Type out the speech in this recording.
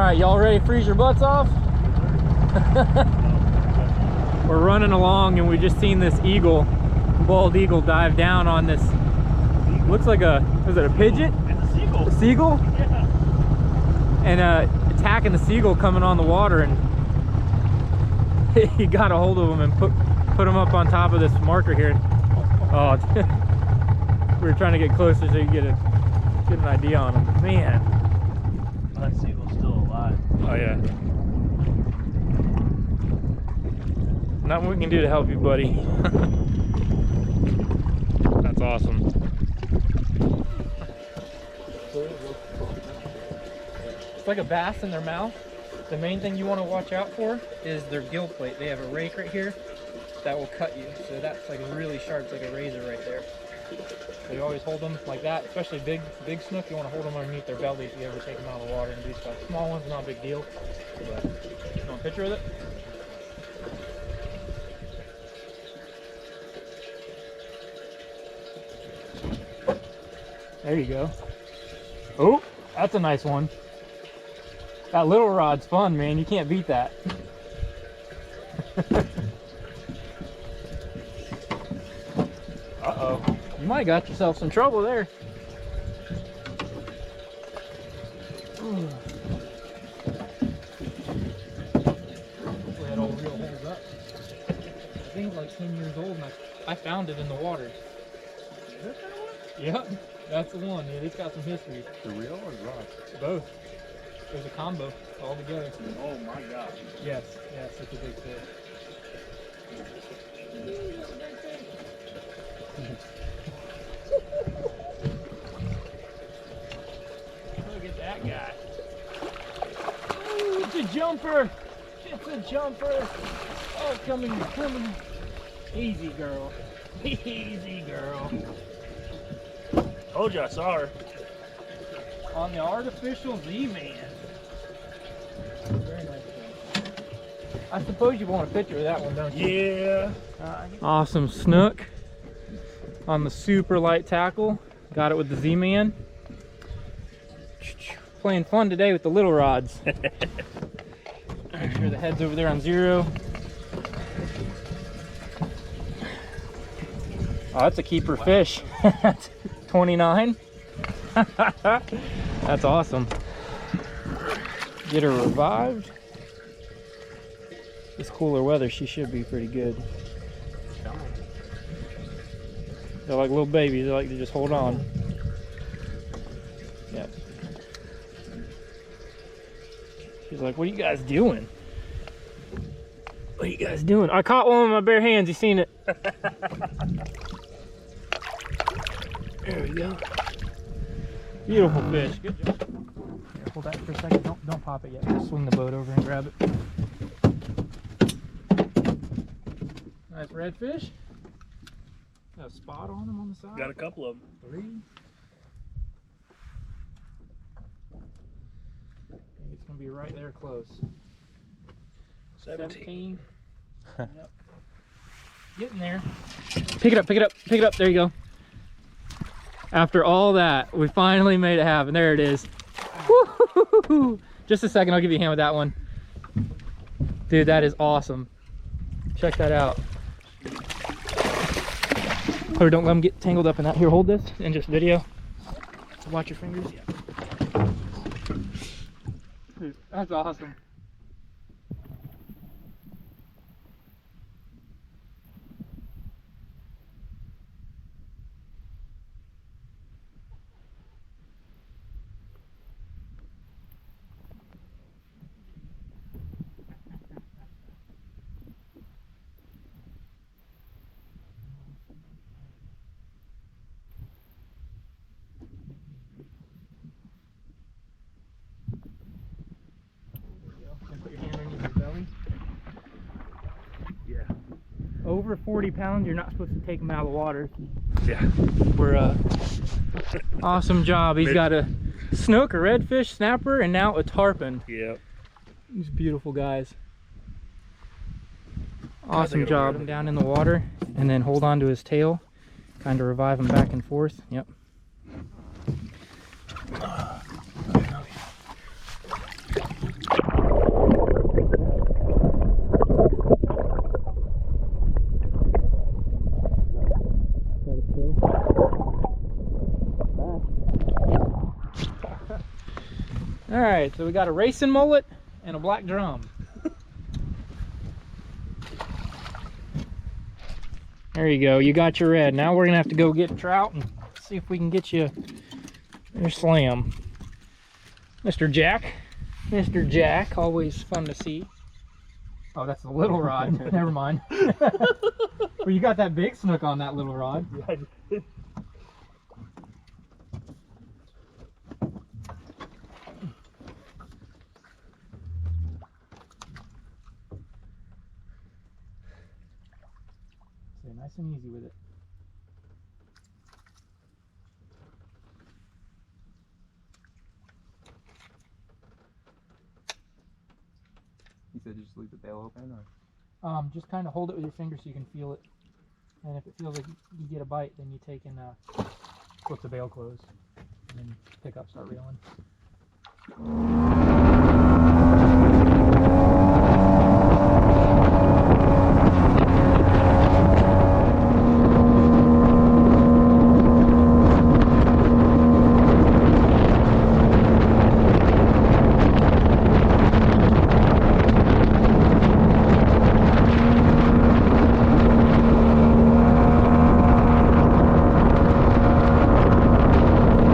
right, y'all ready to freeze your butts off? We're running along and we just seen this eagle, bald eagle, dive down on this. Looks like a, is it a pigeon? It's a seagull. A seagull? Yeah. And attacking the seagull coming on the water, and he got a hold of him and put him up on top of this marker here. Oh, we were trying to get closer so you get an idea on him. Man. That seagull's still alive. Oh yeah. Nothing we can do to help you, buddy. That's awesome. It's like a bass in their mouth. The main thing you want to watch out for is their gill plate. They have a rake right here that will cut you. So that's like really sharp. It's like a razor right there. So you always hold them like that, especially big snook. You want to hold them underneath their belly if you ever take them out of the water and do stuff. Small ones, not a big deal. But you want a picture with it? There you go. Oh, that's a nice one. That little rod's fun, man. You can't beat that. Uh-oh. You might have got yourself some trouble there. Hopefully that old reel holds up. I think it's like 10 years old and I found it in the water. Is that that one? Yep, that's the one. Yeah, it's got some history. The reel or the rod? Both. There's a combo all together. Oh my gosh. Yes, yes, it's a big fish. Look at that guy. Ooh, it's a jumper. It's a jumper. Oh, coming. Easy, girl. Easy, girl. Told you I saw her. On the artificial Z-Man. Very nice thing. I suppose you want a picture of that one, don't you? Yeah. Awesome snook on the super light tackle. Got it with the Z-Man. Playing fun today with the little rods. Make sure the head's over there on 0. Oh, that's a keeper fish. 29. That's awesome. Get her revived. This cooler weather, she should be pretty good. They're like little babies. They like to just hold on. Yep. She's like, what are you guys doing? What are you guys doing? I caught one with my bare hands. You seen it? There we go. Beautiful fish. Good job. Here, hold that for a second. Don't pop it yet. Just swing the boat over and grab it. Nice redfish. Got a spot on him on the side. Got a couple of them. 3. I think it's gonna be right there close. 17. Yep. Getting there. Pick it up, pick it up, pick it up. There you go. After all that, we finally made it happen. There it is. Woo-hoo-hoo-hoo. Just a second, I'll give you a hand with that one. Dude, that is awesome. Check that out. Or don't let them get tangled up in that. Here, hold this and just video. Watch your fingers. Yeah. Dude, that's awesome. Put your hand underneath your belly. Yeah. Over 40 pounds, you're not supposed to take them out of the water. Yeah. We're awesome job. He's got a snook, a redfish, snapper, and now a tarpon. Yep. These beautiful guys. Awesome job. Him down in the water and then hold on to his tail. Kind of revive him back and forth. Yep. All right, so we got a racing mullet and a black drum. There you go, you got your red. Now we're gonna have to go get trout and see if we can get you your slam. Mr. Jack. Mr. Jack, always fun to see. Oh, that's the little rod. Never mind. Well, you got that big snook on that little rod. Yeah, I did. Stay nice and easy with it. You said you just leave the bail open, or? Just kind of hold it with your finger so you can feel it. And if it feels like you get a bite, then you take and flip the bail closed. And then pick up, start reeling.